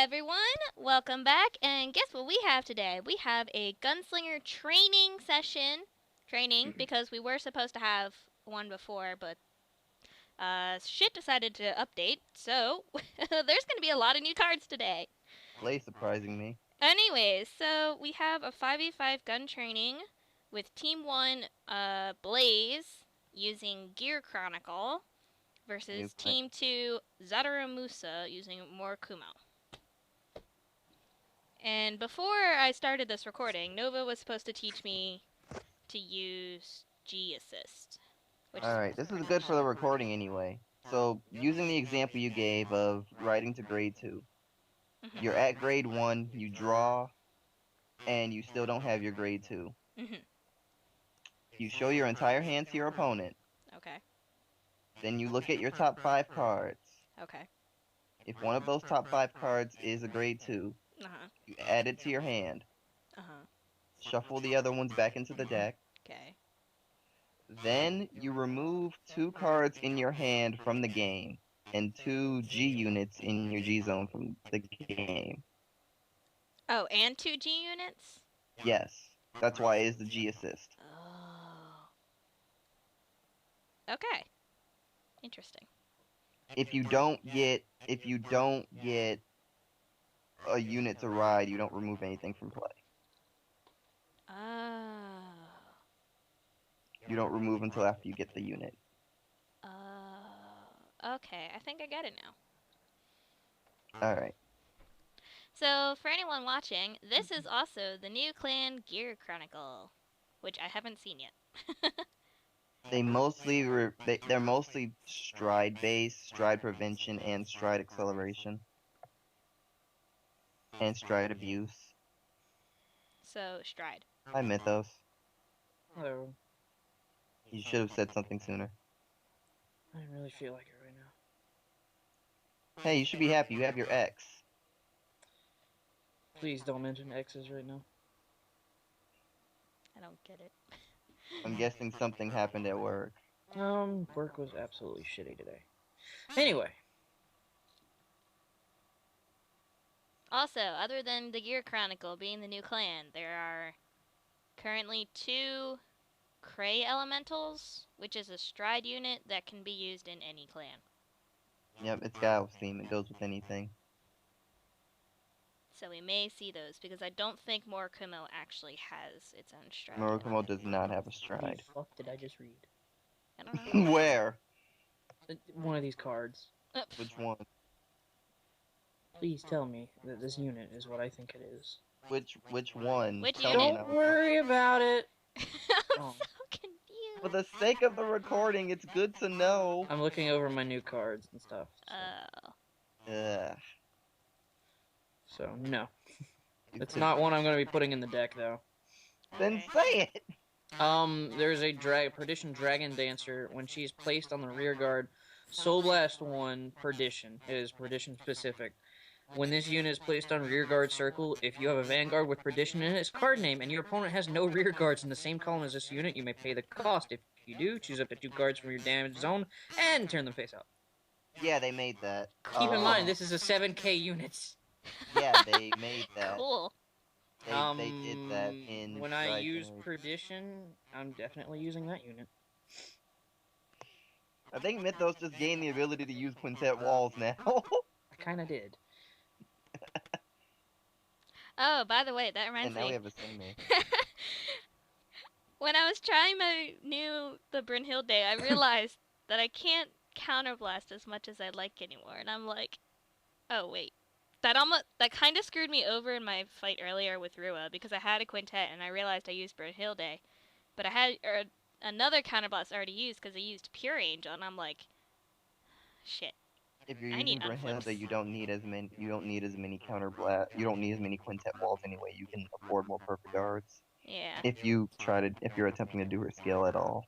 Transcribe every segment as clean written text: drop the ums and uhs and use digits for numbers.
everyone, welcome back, and guess what we have today? We have a Gunslinger training session. Because we were supposed to have one before, but shit decided to update, so there's going to be a lot of new cards today. Play surprising me. Anyways, so we have a 5v5 gun training with Team 1 Blaze using Gear Chronicle versus Team 2 Xateramusa using Murakumo. And before I started this recording, Nova was supposed to teach me to use G Assist. Alright, this is good for the recording anyway. So, using the example you gave of riding to grade 2, you're at grade 1, you draw, and you still don't have your grade 2. You show your entire hand to your opponent. Okay. Then you look at your top 5 cards. Okay. If one of those top 5 cards is a grade 2, you add it to your hand. Shuffle the other ones back into the deck. Okay. Then you remove 2 cards in your hand from the game and 2 G units in your G zone from the game. Oh, and 2 G units? Yes. That's why it is the G assist. Oh. Okay. Interesting. If you don't get a unit to ride, you don't remove anything from play. Oh. You don't remove until after you get the unit. Oh. Okay, I think I get it now. Alright. So, for anyone watching, this is also the new clan Gear Chronicle, which I haven't seen yet. They're mostly stride based, stride prevention, and stride acceleration. And stride abuse. So, stride. Hi, Mythos. Hello. You should have said something sooner. I don't really feel like it right now. Hey, you should be happy. You have your X. Please don't mention X's right now. I don't get it. I'm guessing something happened at work. Work was absolutely shitty today. Anyway. Also, other than the Gear Chronicle being the new clan, there are currently 2 Cray Elementals, which is a stride unit that can be used in any clan. Yep, it's Gal's theme. It goes with anything. So we may see those, because I don't think Murakumo actually has its own stride. Murakumo does not have a stride. What the fuck did I just read? I don't know. Where? One of these cards. Which one? Please tell me that this unit is what I think it is. Which one? Which Tell unit? me now. Don't worry about it. I'm so confused. For the sake of the recording, it's good to know. I'm looking over my new cards and stuff. Oh. Ugh. So, no. It's not one I'm going to be putting in the deck, though. Then say it! There's a Perdition Dragon Dancer. When she's placed on the rear guard, Soul Blast 1 Perdition. It is Perdition specific. When this unit is placed on rear guard circle, if you have a Vanguard with Perdition in its card name and your opponent has no rear guards in the same column as this unit, you may pay the cost. If you do, choose up to 2 cards from your damage zone and turn them face out. Yeah, they made that. Keep in mind, this is a 7k units. Yeah, they made that. Cool. They did that in... When I use Perdition, I'm definitely using that unit. I think Mythos just gained the ability to use quintet walls now. I kinda did. Oh, by the way, that reminds and now me. we have a Zane. When I was trying the Brynhild Day, I realized that I can't counterblast as much as I'd like anymore, and I'm like, oh wait, that kind of screwed me over in my fight earlier with Rua, because I had a quintet and I realized I used Brynhild Day, but I had another counterblast already used because I used Pure Angel, and I'm like, shit. If you're using Brynhild, you don't need as many. You don't need as many counterblast. You don't need as many quintet walls anyway. You can afford more perfect guards. Yeah. If you're attempting to do her skill at all.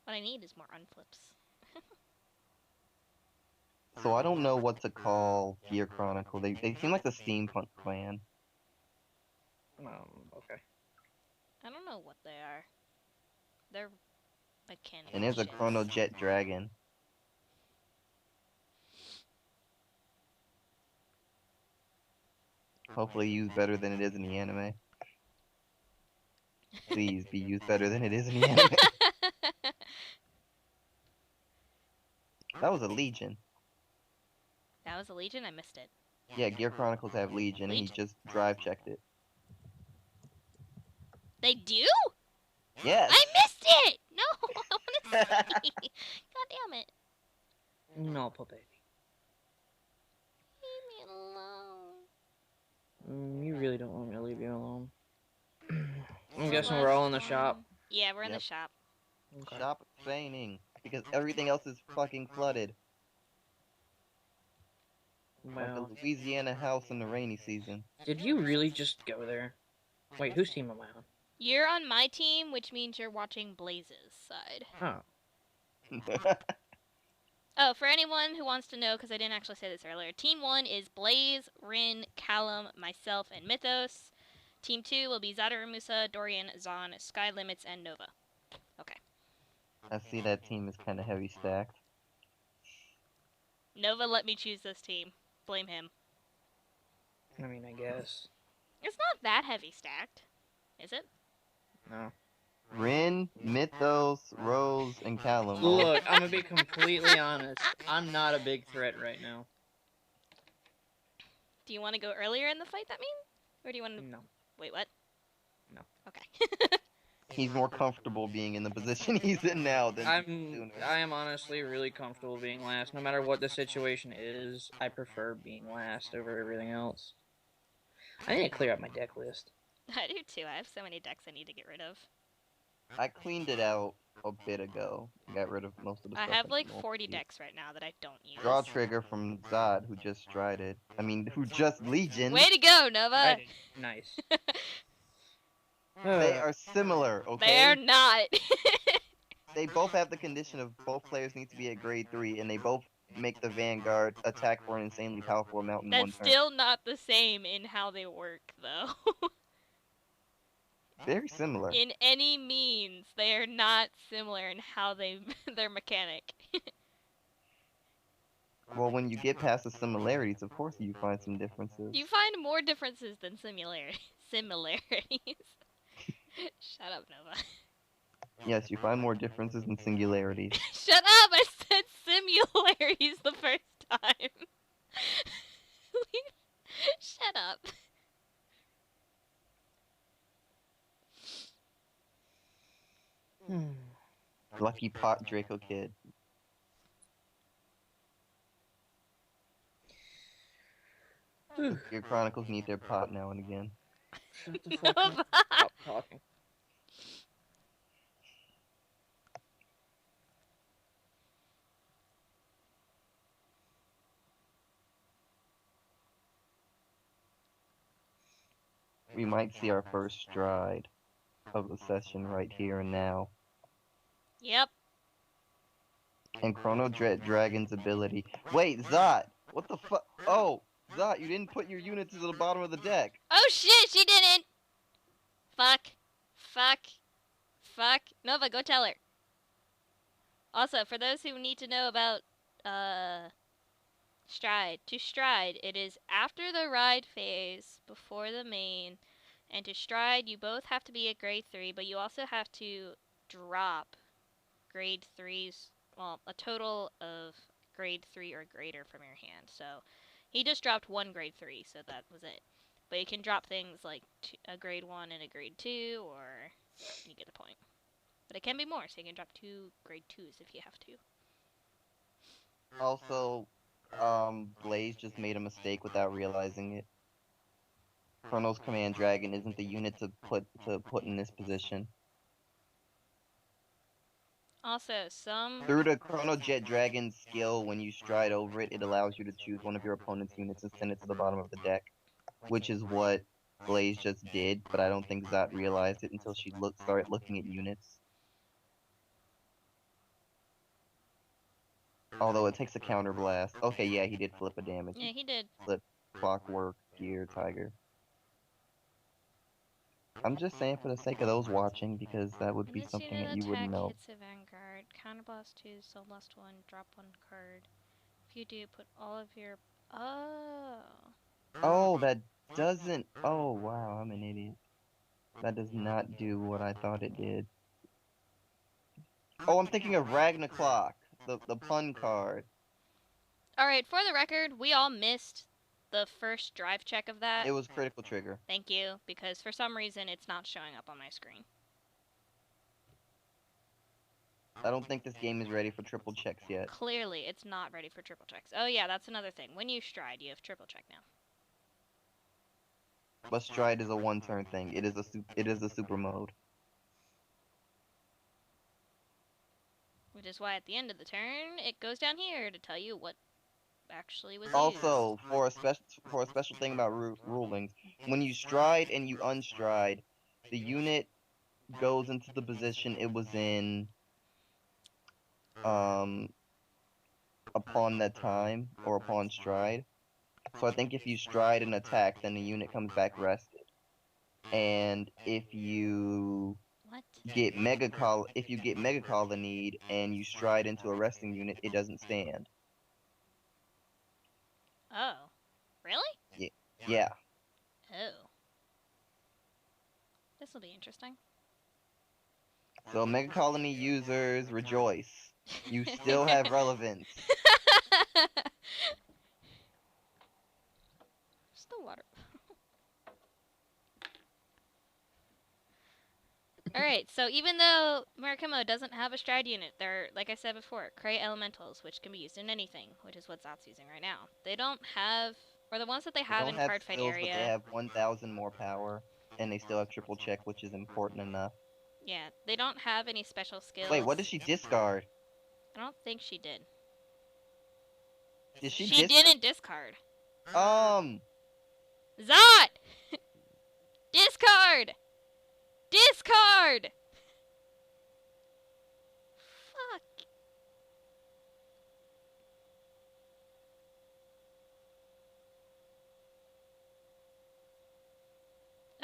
What I need is more unflips. So I don't know what to call Gear Chronicle. They seem like the steampunk clan. Okay. I don't know what they are. They're mechanical. And there's a Chrono Jet Dragon. Hopefully used better than it is in the anime. Please be used better than it is in the anime. That was a Legion. That was a Legion? I missed it. Yeah, Gear Chronicles have Legion, and he just drive checked it. They do? Yes! I missed it! No, I want to see. God damn it. No, puppy. Leave me alone. You really don't want me to leave you alone. I'm guessing we're all in the shop. Yeah, we're in the Yep. shop. Okay. Shop training. Because everything else is fucking flooded. Like a Well, Louisiana house in the rainy season. did you really just go there? Wait, whose team am I on? You're on my team, which means you're watching Blaze's side. Oh. Oh, for anyone who wants to know, because I didn't actually say this earlier, Team 1 is Blaze, Rin, Callum, myself, and Mythos. Team 2 will be Xateramusa, Doryan, Zane, Skyzlimitz, and Nova. Okay. I see that team is kind of heavy stacked. Nova let me choose this team. Blame him. I mean, I guess. It's not that heavy stacked, is it? No. Rin, Mythos, Rose, and Callum. Look, I'm gonna be completely honest. I'm not a big threat right now. Do you want to go earlier in the fight, that mean? Or do you want to... No. Wait, what? No. Okay. He's more comfortable being in the position he's in now than sooner. I am honestly really comfortable being last. No matter what the situation is, I prefer being last over everything else. I need to clear up my deck list. I do too. I have so many decks I need to get rid of. I cleaned it out a bit ago. Got rid of most of the I stuff. have like don't 40 use. decks right now that I don't use. Draw trigger from Zod, who just strided. I mean, who just Legion. Way to go, Nova! Nice. They are similar, okay? They're not. They both have the condition of both players need to be at grade 3, and they both make the Vanguard attack for an insanely powerful amount in one That's turn. still not the same in how they work, though. Very similar. In any means, they are not similar in how their mechanic. Well, when you get past the similarities, of course you find some differences. You find more differences than similarities. Shut up, Nova. Yes, you find more differences than singularities. Shut up! I said similarities the first time. Shut up. Lucky pot Draco Kid. Your Chronicles need their pot now and again. Shut the fuck Nova. up. Stop talking. We might see our first stride of the session right here and now. Yep. And Chrono Dragon's ability. Wait, Zot! What the fuck? Oh! Zot, you didn't put your units to the bottom of the deck! Oh shit, she didn't! Fuck. Fuck. Fuck. Nova, go tell her. Also, for those who need to know about, stride. To stride, it is after the ride phase, before the main, and to stride, you both have to be at grade 3, but you also have to drop grade 3s, well, a total of grade 3 or greater from your hand. So, he just dropped one grade 3, so that was it. But you can drop things like a grade 1 and a grade 2, or you get the point. But it can be more, so you can drop 2 grade 2s if you have to. Also, Blaze just made a mistake without realizing it. Chrono's Command Dragon isn't the unit to put in this position. Also, some... Through the Chrono Jet Dragon skill, when you stride over it, it allows you to choose one of your opponent's units and send it to the bottom of the deck. Which is what Blaze just did, but I don't think Zot realized it until she started looking at units. Although it takes a counter blast. Okay, yeah, he did flip a damage. Yeah, he did. Flip Clockwork, Gear, Tiger. I'm just saying for the sake of those watching, because that would be This something unit that you wouldn't attack know. hits a Vanguard. Counterblast 2, Soul Blast 1, drop 1 card. If you do, put all of your... Oh. Oh, that doesn't... Oh, wow, I'm an idiot. That does not do what I thought it did. Oh, I'm thinking of Ragnarok, the pun card. Alright, for the record, we all missed the first drive check of that. It was critical trigger. Thank you, because for some reason it's not showing up on my screen. I don't think this game is ready for triple checks yet. Clearly, it's not ready for triple checks. Oh yeah, that's another thing. When you stride, you have triple check now. But stride is a one-turn thing. It is a super mode. Which is why at the end of the turn, it goes down here to tell you what actually was Also, for a special thing about rulings, when you stride and you unstride, the unit goes into the position it was in upon that time or upon stride. So I think if you stride and attack, then the unit comes back rested. And if you get Mega Colony and you stride into a resting unit, it doesn't stand. Oh. Really? Yeah. Oh. This will be interesting. So Mega Colony users, rejoice. You still have relevance. Just the water. Alright, so even though Murakumo doesn't have a stride unit, they're, like I said before, Cray Elementals, which can be used in anything, which is what Zot's using right now. They don't have, or the ones that they have in card fight skills, area. But they have 1,000 more power, and they still have triple check, which is important enough. Yeah, they don't have any special skills. Wait, what does she discard? I don't think she did. Did she didn't discard. Zot! Discard! Discard! Fuck.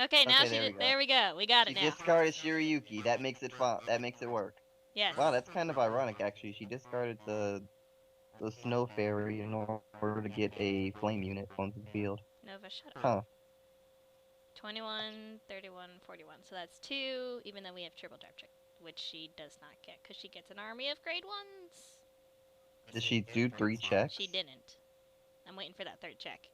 Okay, now there we go. We got it now. She discarded Shiryuki. That makes it fun. That makes it work. Yes. Wow, that's kind of ironic, actually. She discarded the Snow Fairy in order to get a flame unit onto the field. Nova, shut up. Huh. 21, 31, 41. So that's 2, even though we have triple drive check, which she does not get, because she gets an army of grade 1s. Did she do 3 checks? She didn't. I'm waiting for that 3rd check.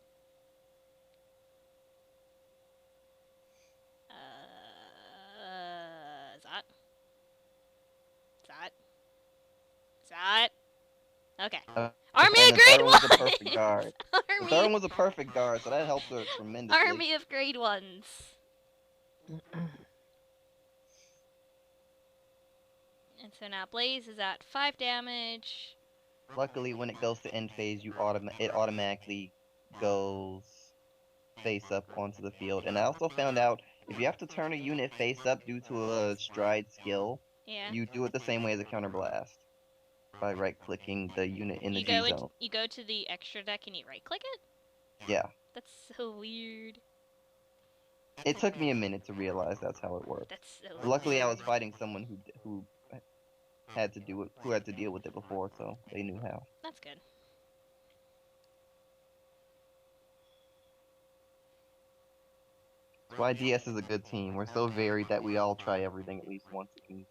Zot. Okay. Army of grade 1s! The perfect guard. The 3rd one was a perfect guard, so that helped her tremendously. Army of grade 1s. And so now Blaze is at 5 damage. Luckily, when it goes to end phase, it automatically goes face up onto the field. And I also found out, if you have to turn a unit face up due to a stride skill, you do it the same way as a counterblast. By right-clicking the unit in the G-zone. You go to the extra deck and you right-click it? Yeah. That's so weird. It took me a minute to realize that's how it worked. That's so Luckily, weird. I was fighting someone who had to deal with it before, so they knew how. That's good. That's why DS is a good team. We're so varied that we all try everything at least once. We can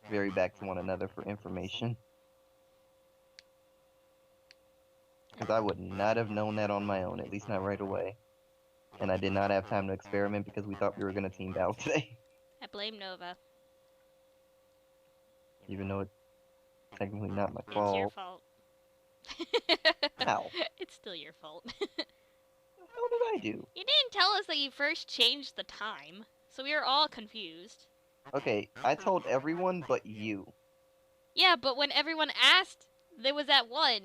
vary back to one another for information. Because I would not have known that on my own, at least not right away. And I did not have time to experiment because we thought we were going to team battle today. I blame Nova. Even though it's technically not my fault. It's your fault. How? It's still your fault. What did I do? You didn't tell us that you first changed the time, so we were all confused. Okay, I told everyone but you. Yeah, but when everyone asked, there was that 1.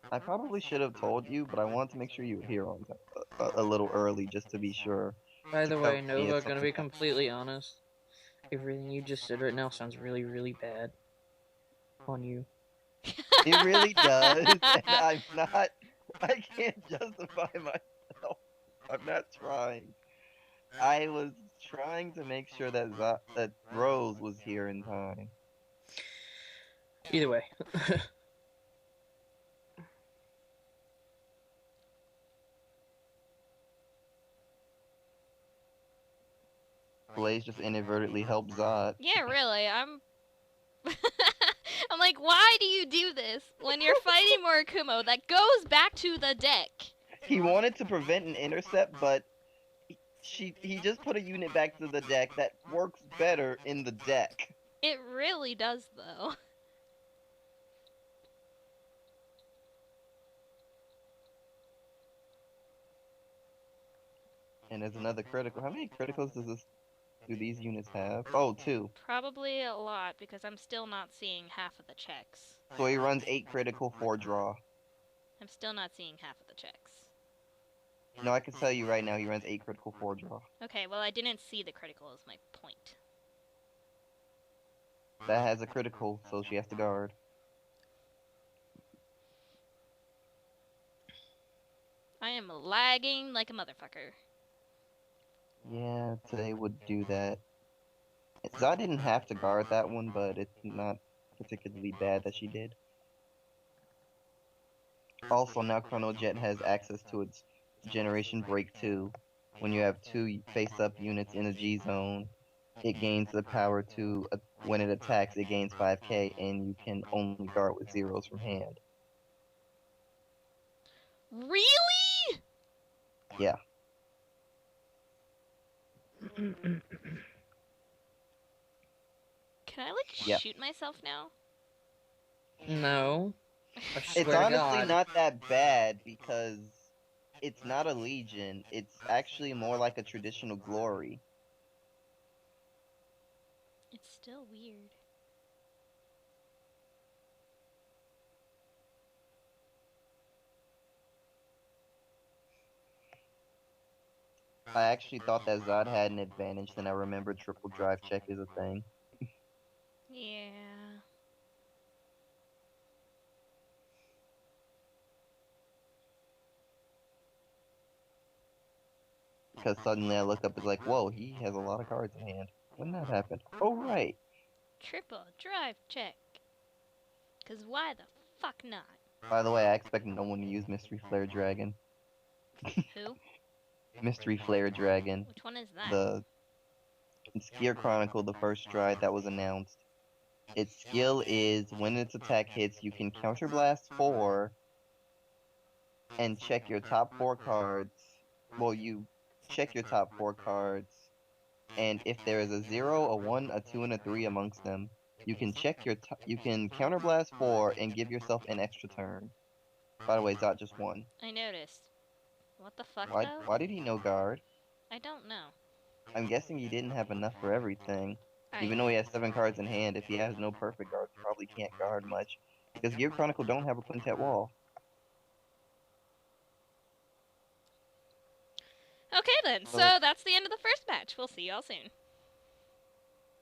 I probably should have told you, but I wanted to make sure you were here on time, a little early, just to be sure. By the way, Nova, gonna be completely honest, everything you just said right now sounds really, really bad on you. It really does, and I can't justify myself. I'm not trying. I was trying to make sure that Rose was here in time. Either way. Blaze just inadvertently helped Zot. Yeah, really. I'm like, why do you do this when you're fighting Murakumo that goes back to the deck? He wanted to prevent an intercept, but he just put a unit back to the deck that works better in the deck. It really does, though. And there's another critical. How many criticals do these units have? Oh, 2. Probably a lot, because I'm still not seeing half of the checks. So he runs 8 critical, 4 draw. I'm still not seeing half of the checks. No, I can tell you right now, he runs 8 critical, 4 draw. Okay, well, I didn't see the critical is my point. That has a critical, so she has to guard. I am lagging like a motherfucker. Yeah, today would do that. Zod didn't have to guard that one, but it's not particularly bad that she did. Also, now Chrono Jet has access to its Generation Break 2. When you have 2 face-up units in a G-zone, it gains the power to, when it attacks, it gains 5k, and you can only guard with zeros from hand. Really? Yeah. Can I, like, Yep. shoot myself now? No. I It's swear to honestly God. not that bad because it's not a Legion. It's actually more like a traditional glory. It's still weird. I actually thought that Zod had an advantage, then I remembered triple drive check is a thing. Yeah. Because suddenly I look up, it's like, whoa, he has a lot of cards in hand. When that happened? Oh, right. Triple drive check. Cause why the fuck not? By the way, I expect no one to use Mystery Flare Dragon. Who? Mystery Flare Dragon. Which one is that? It's Gear Chronicle, the first stride that was announced. Its skill is, when its attack hits, you can counterblast 4 and check your top 4 cards. Well, you check your top 4 cards, and if there is a 0, a 1, a 2, and a 3 amongst them, you can check you can counterblast 4 and give yourself an extra turn. By the way, Zot just won. I noticed. What the fuck, Why though? did he no guard? I don't know. I'm guessing he didn't have enough for everything. Even though he has 7 cards in hand, if he has no perfect guards, he probably can't guard much. Because Gear Chronicle don't have a quintet wall. Okay then, so Well- that's the end of the first match. We'll see y'all soon.